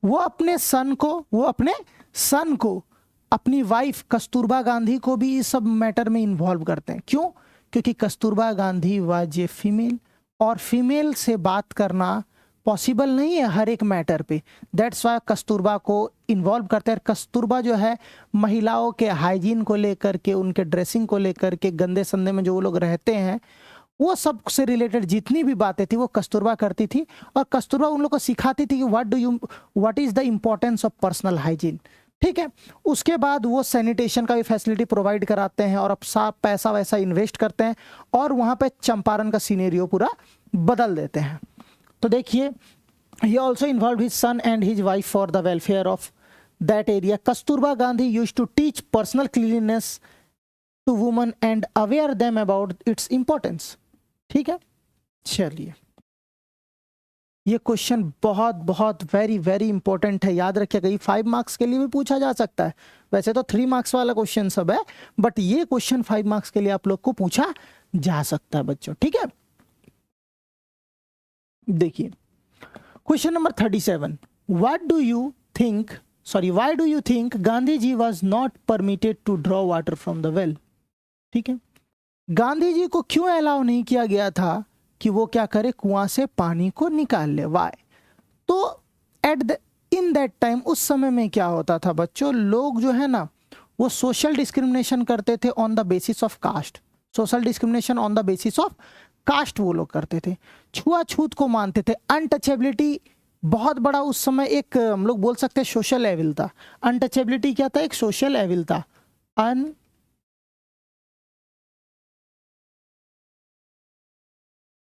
वो अपने सन को अपनी वाइफ कस्तूरबा गांधी को भी इस सब मैटर में इन्वॉल्व करते हैं। क्यों? क्योंकि Kasturba Gandhi was a female, और फीमेल से बात करना पॉसिबल नहीं है हर एक मैटर पे। दैट्स वाई कस्तूरबा को इन्वॉल्व करते हैं। कस्तूरबा जो है महिलाओं के हाइजीन को लेकर के, उनके ड्रेसिंग को लेकर के, गंदे संदे में जो वो लोग रहते हैं, वो सब से रिलेटेड जितनी भी बातें थी वो कस्तूरबा करती थी। और कस्तूरबा उन लोग को सिखाती थी कि what is the importance of personal hygiene. ठीक है, उसके बाद वो सैनिटेशन का भी फैसिलिटी प्रोवाइड कराते हैं और अब साफ पैसा वैसा इन्वेस्ट करते हैं और वहाँ पे चंपारण का सीनेरियो पूरा बदल देते हैं। तो देखिए, he also involved his son and his wife for the welfare of that area. Kasturba Gandhi used to teach personal cleanliness to women and aware them about its importance. ठीक है, चलिए, ये क्वेश्चन बहुत बहुत वेरी वेरी इंपॉर्टेंट है, याद रखिएगा। ये 5 मार्क्स के लिए भी पूछा जा सकता है। वैसे तो 3 मार्क्स वाला क्वेश्चन सब है, बट ये क्वेश्चन 5 मार्क्स के लिए आप लोग को पूछा जा सकता है बच्चों। ठीक है, देखिए question number 37, why do you think Gandhi ji was not permitted to draw water from the well? ठीक है, गांधी जी को क्यों अलाउ नहीं किया गया था कि वो क्या करे, कुआं से पानी को निकाल ले? वाई? तो इन दैट टाइम, उस समय में क्या होता था बच्चों, लोग जो है ना वो सोशल डिस्क्रिमिनेशन करते थे on the basis of caste. Social discrimination on the basis of caste वो लोग करते थे, छुआछूत को मानते थे। अनटचेबिलिटी बहुत बड़ा उस समय एक हम लोग बोल सकते हैं सोशल एविल था। अनटचेबिलिटी क्या था? एक सोशल एविल था।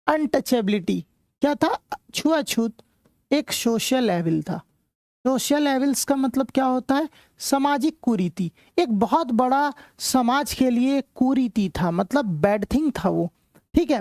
अनटचेबिलिटी क्या था? छुआछूत एक सोशल एविल था। सोशल एविल्स का मतलब क्या होता है? सामाजिक कुरीति। एक बहुत बड़ा समाज के लिए कुरीति था, मतलब बैड थिंग था वो। ठीक है,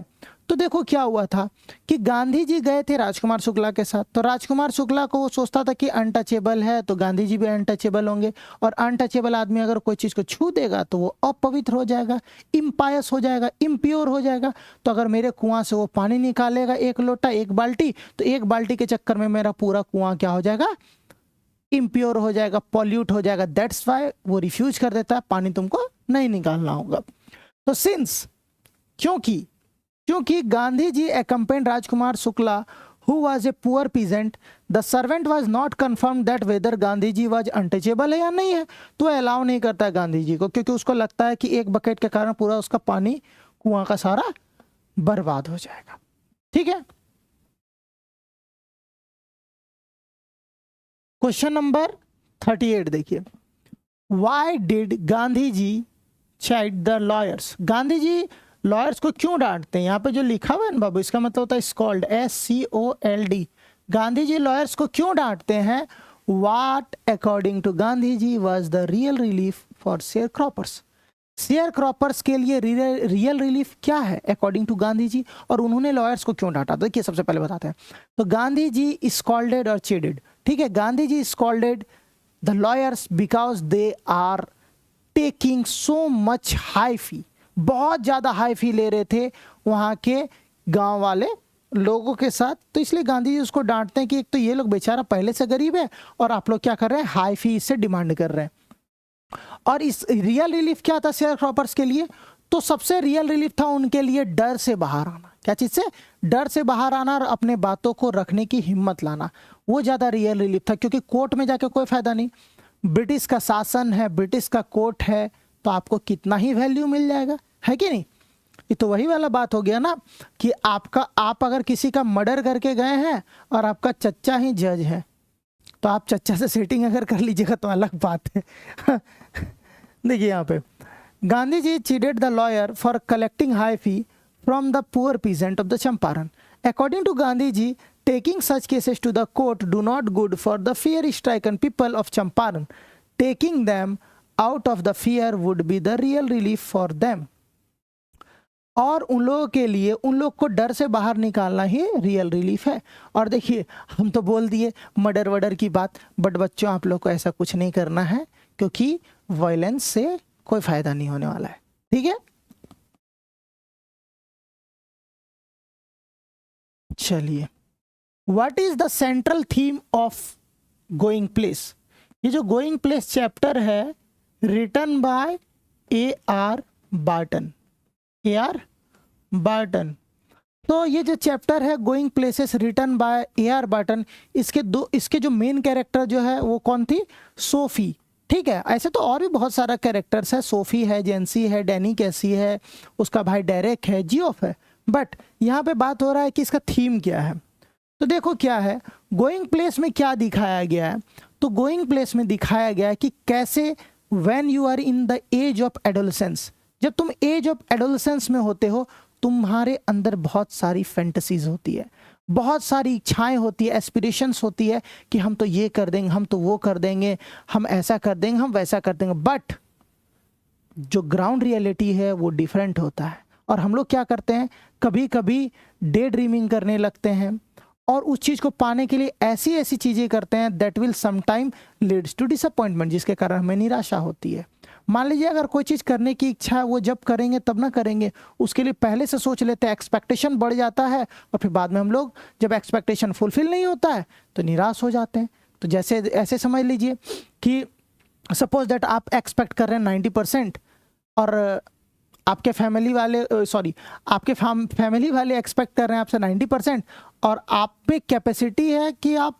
तो देखो क्या हुआ था कि गांधी जी गए थे राजकुमार शुक्ला के साथ, तो राजकुमार शुक्ला को वो सोचता था कि अनटचेबल है तो गांधी जी भी अनटचेबल होंगे, और अनटचेबल आदमी अगर कोई चीज़ को छू देगा तो वो अपवित्र हो जाएगा, इम्पायस हो जाएगा, इम्प्योर हो जाएगा। तो अगर मेरे कुआं से वो पानी निकालेगा 1 लोटा 1 बाल्टी, तो 1 बाल्टी के चक्कर में मेरा पूरा कुआं क्या हो जाएगा? इम्प्योर हो जाएगा, पॉल्यूट हो जाएगा, दैट्स वाई वो रिफ्यूज कर देता है, पानी तुमको नहीं निकालना होगा। तो सिंस क्योंकि Gandhi ji accompanied Rajkumar Shukla who was a poor peasant, the servant was not confirmed that whether Gandhi ji was untouchable है या नहीं है, तो अलाउ नहीं करता है गांधी जी को, क्योंकि उसको लगता है कि एक बकेट के कारण पूरा उसका पानी कुआं का सारा बर्बाद हो जाएगा। ठीक है, क्वेश्चन नंबर 38 देखिए, why did Gandhi ji chide the lawyers, Gandhi ji lawyers को क्यों डांटते हैं? यहाँ पे जो लिखा हुआ है ना बाबू, इसका मतलब होता है scold, SCOLD। Gandhi ji lawyers को क्यों डांटते हैं? What according to Gandhi ji was the real relief for share croppers, share croppers के लिए रियल रिलीफ क्या है अकॉर्डिंग टू गांधी जी, और उन्होंने लॉयर्स को क्यों डांटा? देखिए सबसे पहले बताते हैं। तो गांधी जी स्कॉल्डेड और चीडेड, ठीक है, Gandhi ji scolded the lawyers because they are taking so much high fee, बहुत ज़्यादा हाई फी ले रहे थे वहाँ के गांव वाले लोगों के साथ, तो इसलिए गांधी जी उसको डांटते हैं कि एक तो ये लोग बेचारा पहले से गरीब है और आप लोग क्या कर रहे हैं, हाई फी इससे डिमांड कर रहे हैं। और इस रियल रिलीफ क्या था शेयर क्रॉपर्स के लिए? तो सबसे रियल रिलीफ था उनके लिए डर से बाहर आना। क्या चीज़ से? डर से बाहर आना और अपने बातों को रखने की हिम्मत लाना, वो ज़्यादा रियल रिलीफ था, क्योंकि कोर्ट में जाके कोई फायदा नहीं। ब्रिटिश का शासन है, ब्रिटिश का कोर्ट है, तो आपको कितना ही वैल्यू मिल जाएगा, है कि नहीं? ये तो वही वाला बात हो गया ना कि आप अगर किसी का मर्डर करके गए हैं और आपका चच्चा ही जज है, तो आप चच्चा से सेटिंग अगर कर लीजिएगा तो अलग बात है। देखिए यहाँ पे Gandhi ji cheated the lawyer for collecting high fee from the poor peasant of the Champaran. According to Gandhi ji, taking such cases to the court do not good for the fear-stricken people of Champaran. Taking them out of the fear would be the real relief for them. और उन लोगों के लिए, उन लोग को डर से बाहर निकालना ही रियल रिलीफ है। और देखिए हम तो बोल दिए मर्डर वर्डर की बात, बट बच्चों आप लोग को ऐसा कुछ नहीं करना है, क्योंकि वायलेंस से कोई फायदा नहीं होने वाला है। ठीक है, चलिए, what is the central theme of going places? ये जो गोइंग प्लेस चैप्टर है written by A.R. Barton, A.R. Barton. तो ये जो चैप्टर है going places written by A.R. Barton, इसके जो मेन कैरेक्टर जो है वो कौन थी? सोफी। ठीक है, ऐसे तो और भी बहुत सारा कैरेक्टर्स है, सोफी है, जेंसी है, डैनी कैसी है, उसका भाई डेरेक है, जियोफ है, बट यहाँ पे बात हो रहा है कि इसका थीम क्या है। तो देखो क्या है, गोइंग प्लेस में क्या दिखाया गया है? तो गोइंग प्लेस में दिखाया गया है कि कैसे when you are in the age of adolescence, जब तुम एज ऑफ एडोलसेंस में होते हो, तुम्हारे अंदर बहुत सारी फैंटेसीज होती है, बहुत सारी इच्छाएं होती है, एस्पिरेशंस होती है कि हम तो ये कर देंगे, हम तो वो कर देंगे, हम ऐसा कर देंगे, हम वैसा कर देंगे, बट जो ग्राउंड रियलिटी है वो डिफरेंट होता है। और हम लोग क्या करते हैं, कभी कभी डे ड्रीमिंग करने लगते हैं और उस चीज़ को पाने के लिए ऐसी ऐसी चीज़ें करते हैं that will sometime leads to disappointment, जिसके कारण हमें निराशा होती है। मान लीजिए अगर कोई चीज़ करने की इच्छा है, वो जब करेंगे तब ना करेंगे, उसके लिए पहले से सोच लेते हैं, एक्सपेक्टेशन बढ़ जाता है, और फिर बाद में हम लोग जब एक्सपेक्टेशन फुलफिल नहीं होता है तो निराश हो जाते हैं। तो जैसे ऐसे समझ लीजिए कि सपोज दैट आप एक्सपेक्ट कर रहे हैं 90% और आपके फैमिली वाले एक्सपेक्ट कर रहे हैं आपसे 90%, और आप पे कैपेसिटी है कि आप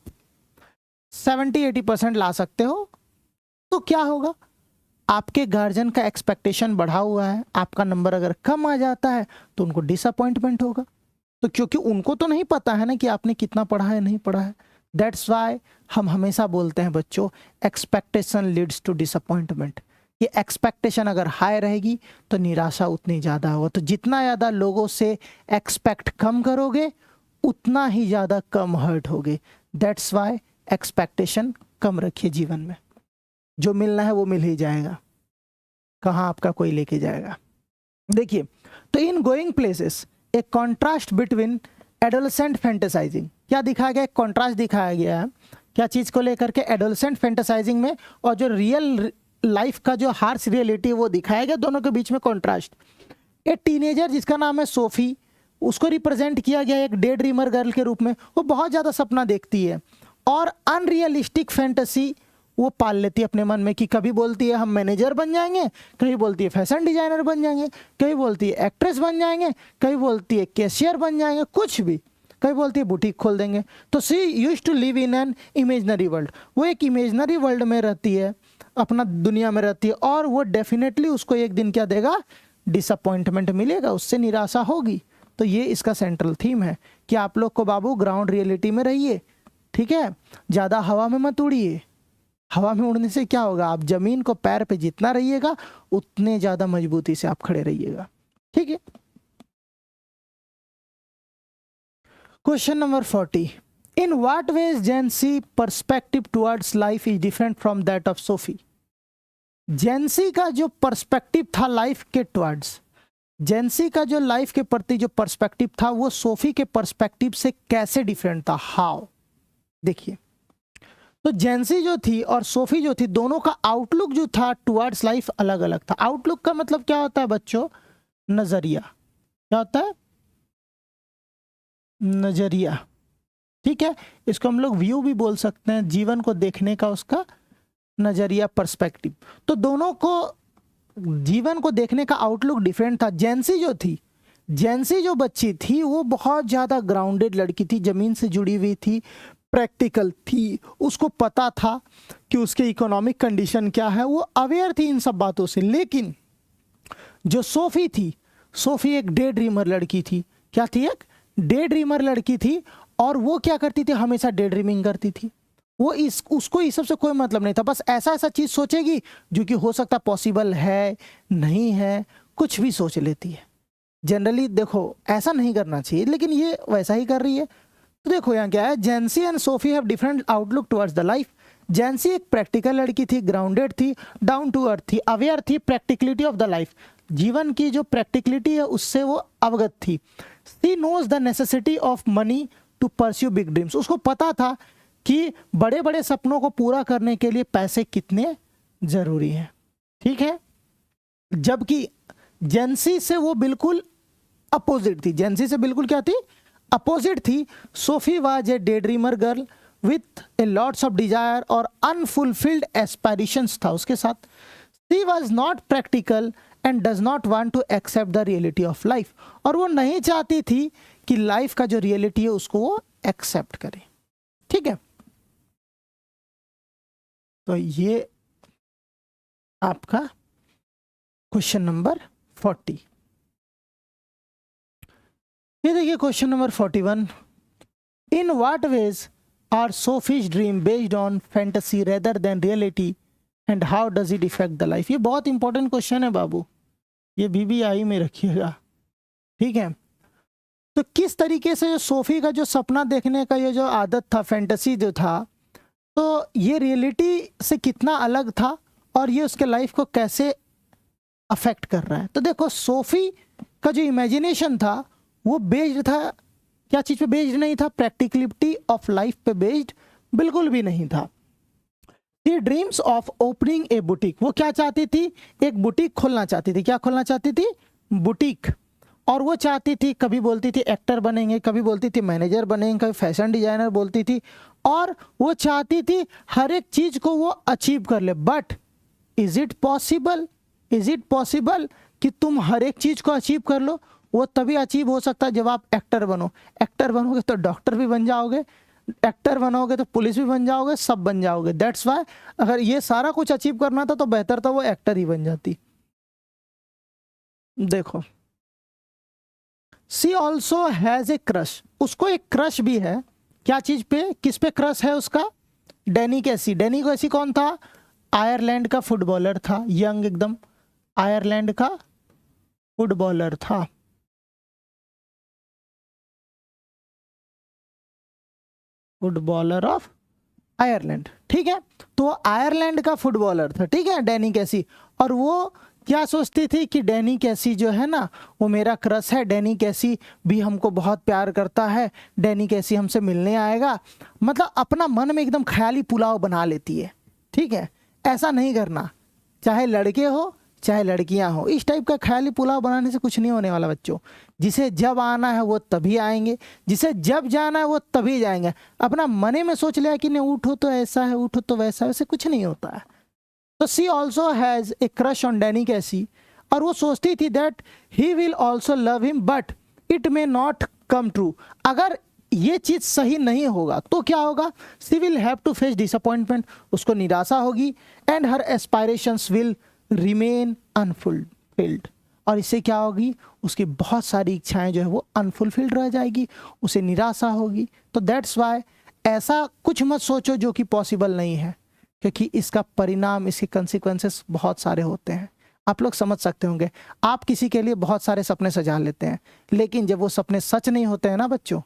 70-80% ला सकते हो, तो क्या होगा? आपके गार्जियन का एक्सपेक्टेशन बढ़ा हुआ है, आपका नंबर अगर कम आ जाता है तो उनको डिसअपॉइंटमेंट होगा। तो क्योंकि उनको तो नहीं पता है ना कि आपने कितना पढ़ा है, नहीं पढ़ा है। दैट्स वाई हम हमेशा बोलते हैं बच्चों, एक्सपेक्टेशन लीड्स टू डिसअपॉइंटमेंट। ये एक्सपेक्टेशन अगर हाई रहेगी तो निराशा उतनी ज़्यादा होगा। तो जितना ज़्यादा लोगों से एक्सपेक्ट कम करोगे, उतना ही ज़्यादा कम हर्ट होगे। दैट्स वाई एक्सपेक्टेशन कम रखिए जीवन में। जो मिलना है वो मिल ही जाएगा, कहाँ आपका कोई लेके जाएगा। देखिए, तो इन गोइंग प्लेसेस एक कॉन्ट्रास्ट बिटवीन एडोलसेंट फैंटेसाइजिंग, क्या दिखाया गया? एक कॉन्ट्रास्ट दिखाया गया है, क्या चीज़ को लेकर के? एडोलसेंट फैंटेसाइजिंग में, और जो रियल लाइफ का जो हार्श रियलिटी वो दिखाया गया, दोनों के बीच में कॉन्ट्रास्ट। एक टीनेजर जिसका नाम है सोफी, उसको रिप्रेजेंट किया गया एक डे ड्रीमर गर्ल के रूप में। वो बहुत ज़्यादा सपना देखती है, और अनरियलिस्टिक फैंटेसी वो पाल लेती है अपने मन में कि कभी बोलती है हम मैनेजर बन जाएंगे, कभी बोलती है फैशन डिजाइनर बन जाएंगे, कभी बोलती है एक्ट्रेस बन जाएंगे, कभी बोलती है कैशियर बन जाएंगे, कुछ भी, कभी बोलती है बुटीक खोल देंगे। तो she used to live in an imaginary world, वो एक इमेजनरी वर्ल्ड में रहती है, अपना दुनिया में रहती है, और वो डेफिनेटली उसको एक दिन क्या देगा, डिसअपॉइंटमेंट मिलेगा, उससे निराशा होगी। तो ये इसका सेंट्रल थीम है कि आप लोग को बाबू ग्राउंड रियलिटी में रहिए, ठीक है, ज़्यादा हवा में मत उड़िए। हवा में उड़ने से क्या होगा, आप जमीन को पैर पे जितना रहिएगा उतने ज़्यादा मजबूती से आप खड़े रहिएगा, ठीक है। Question number 40, in what ways Jansie perspective towards life is different from that of Sophie. Jansie का जो पर्सपेक्टिव था लाइफ के टुवर्ड्स, जेंसी का जो लाइफ के प्रति जो पर्सपेक्टिव था वो सोफी के पर्सपेक्टिव से कैसे डिफरेंट था, हाउ। देखिए, तो जेंसी जो थी और सोफी जो थी, दोनों का आउटलुक जो था टुवर्ड्स लाइफ अलग अलग था। आउटलुक का मतलब क्या होता है बच्चों, नजरिया। क्या होता है, नजरिया, ठीक है। इसको हम लोग व्यू भी बोल सकते हैं, जीवन को देखने का उसका नजरिया, पर्सपेक्टिव। तो दोनों को जीवन को देखने का आउटलुक डिफरेंट था। जेंसी जो थी, जेंसी जो बच्ची थी वो बहुत ज़्यादा ग्राउंडेड लड़की थी, ज़मीन से जुड़ी हुई थी, प्रैक्टिकल थी, उसको पता था कि उसके इकोनॉमिक कंडीशन क्या है, वो अवेयर थी इन सब बातों से। लेकिन जो सोफी थी, सोफी एक डे ड्रीमर लड़की थी। क्या थी, एक डे ड्रीमर लड़की थी, और वो क्या करती थी, हमेशा डे ड्रीमिंग करती थी। वो उसको इस सब से कोई मतलब नहीं था, बस ऐसा ऐसा चीज़ सोचेगी जो कि हो सकता पॉसिबल है, नहीं है, कुछ भी सोच लेती है। जनरली देखो ऐसा नहीं करना चाहिए, लेकिन ये वैसा ही कर रही है। तो देखो यहाँ क्या है, Jansie and Sophie have different outlook towards the life. Jansie एक प्रैक्टिकल लड़की थी, ग्राउंडेड थी, डाउन टू अर्थ थी, अवेयर थी प्रैक्टिकलिटी ऑफ द लाइफ, जीवन की जो प्रैक्टिकलिटी है उससे वो अवगत थी। She knows the necessity of money to pursue big dreams, उसको पता था कि बड़े बड़े सपनों को पूरा करने के लिए पैसे कितने जरूरी हैं, ठीक है। जबकि जेंसी से वो बिल्कुल अपोजिट थी, जेंसी से बिल्कुल क्या थी, अपोजिट थी। Sophie was a day dreamer girl with a lots of desire और अनफुलफिल्ड एस्पायरेशंस था उसके साथ। She was not practical and does not want to accept the reality of life, और वो नहीं चाहती थी कि लाइफ का जो रियलिटी है उसको वो एक्सेप्ट करे, ठीक है। तो ये आपका क्वेश्चन नंबर 40। ये देखिए question number 41, in what ways are Sophie's dream based on fantasy rather than reality and how does it effect the life. ये बहुत इंपॉर्टेंट क्वेश्चन है बाबू, ये BBI में रखिएगा, ठीक है। तो किस तरीके से जो सोफी का जो सपना देखने का ये जो आदत था, फैंटेसी जो था, तो ये रियलिटी से कितना अलग था और ये उसके लाइफ को कैसे अफेक्ट कर रहा है। तो देखो सोफी का जो इमेजिनेशन था वो बेस्ड था, क्या चीज़ पे बेस्ड नहीं था, प्रैक्टिकलिटी ऑफ लाइफ पे बेस्ड बिल्कुल भी नहीं था। She dreams of opening A boutique, वो क्या चाहती थी, एक बुटीक खोलना चाहती थी। क्या खोलना चाहती थी, बुटीक। और वो चाहती थी, कभी बोलती थी एक्टर बनेंगे, कभी बोलती थी मैनेजर बनेंगे, कभी फैशन डिजाइनर बोलती थी, और वो चाहती थी हर एक चीज़ को वो अचीव कर ले। But is it possible, is it possible कि तुम हर एक चीज़ को अचीव कर लो? वो तभी अचीव हो सकता है जब आप एक्टर बनो। एक्टर बनोगे तो डॉक्टर भी बन जाओगे, एक्टर बनोगे तो पुलिस भी बन जाओगे, सब बन जाओगे। दैट्स वाई अगर ये सारा कुछ अचीव करना था तो बेहतर था वो एक्टर ही बन जाती। देखो सी ऑल्सो हैज ए क्रश, उसको एक क्रश भी है। क्या चीज पे, किस पे क्रश है उसका, डैनी कैसी। डैनी कैसी कौन था, आयरलैंड का फुटबॉलर था, यंग एकदम आयरलैंड का फुटबॉलर था। फुटबॉलर ऑफ आयरलैंड, ठीक है। तो आयरलैंड का फुटबॉलर था, ठीक है, डैनी कैसी। और वो क्या सोचती थी कि डैनी कैसी जो है ना वो मेरा क्रश है, डैनी कैसी भी हमको बहुत प्यार करता है, डैनी कैसी हमसे मिलने आएगा। मतलब अपना मन में एकदम ख्याली पुलाव बना लेती है, ठीक है। ऐसा नहीं करना, चाहे लड़के हो चाहे लड़कियां हो। इस टाइप का ख्याली पुलाव बनाने से कुछ नहीं होने वाला बच्चों। जिसे जब आना है वो तभी आएंगे, जिसे जब जाना है वो तभी जाएंगे। अपना मने में सोच लिया कि नहीं उठो तो ऐसा है, उठो तो वैसा है, वैसे कुछ नहीं होता है। तो she also has a crush on Danny Casey, और वो सोचती थी that he will also love him but it may not come true. अगर ये चीज सही नहीं होगा तो क्या होगा, she will have to face disappointment, उसको निराशा होगी, and her aspirations will remain unfulfilled, और इससे क्या होगी, उसकी बहुत सारी इच्छाएं जो है वो अनफुलफिल्ड रह जाएगी, उसे निराशा होगी। तो दैट्स वाई ऐसा कुछ मत सोचो जो कि पॉसिबल नहीं है, क्योंकि इसका परिणाम, इसके कंसिक्वेंसेस बहुत सारे होते हैं। आप लोग समझ सकते होंगे, आप किसी के लिए बहुत सारे सपने सजा लेते हैं, लेकिन जब वो सपने सच नहीं होते हैं ना बच्चों,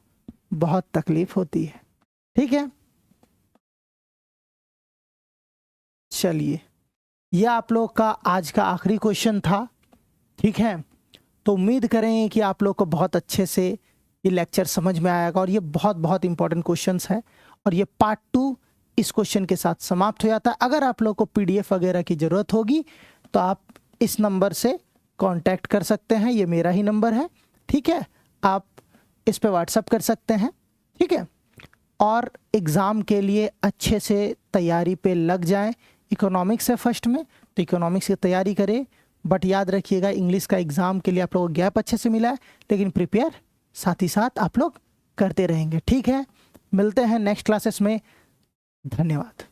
बहुत तकलीफ होती है। ठीक है, चलिए यह आप लोग का आज का आखिरी क्वेश्चन था। ठीक है, तो उम्मीद करें कि आप लोग को बहुत अच्छे से ये लेक्चर समझ में आएगा, और ये बहुत बहुत इंपॉर्टेंट क्वेश्चंस है, और ये पार्ट 2 इस क्वेश्चन के साथ समाप्त हो जाता है। अगर आप लोग को PDF वगैरह की ज़रूरत होगी तो आप इस नंबर से कांटेक्ट कर सकते हैं, ये मेरा ही नंबर है। ठीक है, आप इस पे व्हाट्सअप कर सकते हैं। ठीक है, और एग्ज़ाम के लिए अच्छे से तैयारी पे लग जाएं। इकोनॉमिक्स है फर्स्ट में, तो इकोनॉमिक्स की तैयारी करें, बट याद रखिएगा इंग्लिश का एग्ज़ाम के लिए आप लोगों को गैप अच्छे से मिला है, लेकिन प्रिपेयर साथ ही साथ आप लोग करते रहेंगे। ठीक है, मिलते हैं नेक्स्ट क्लासेस में। धन्यवाद।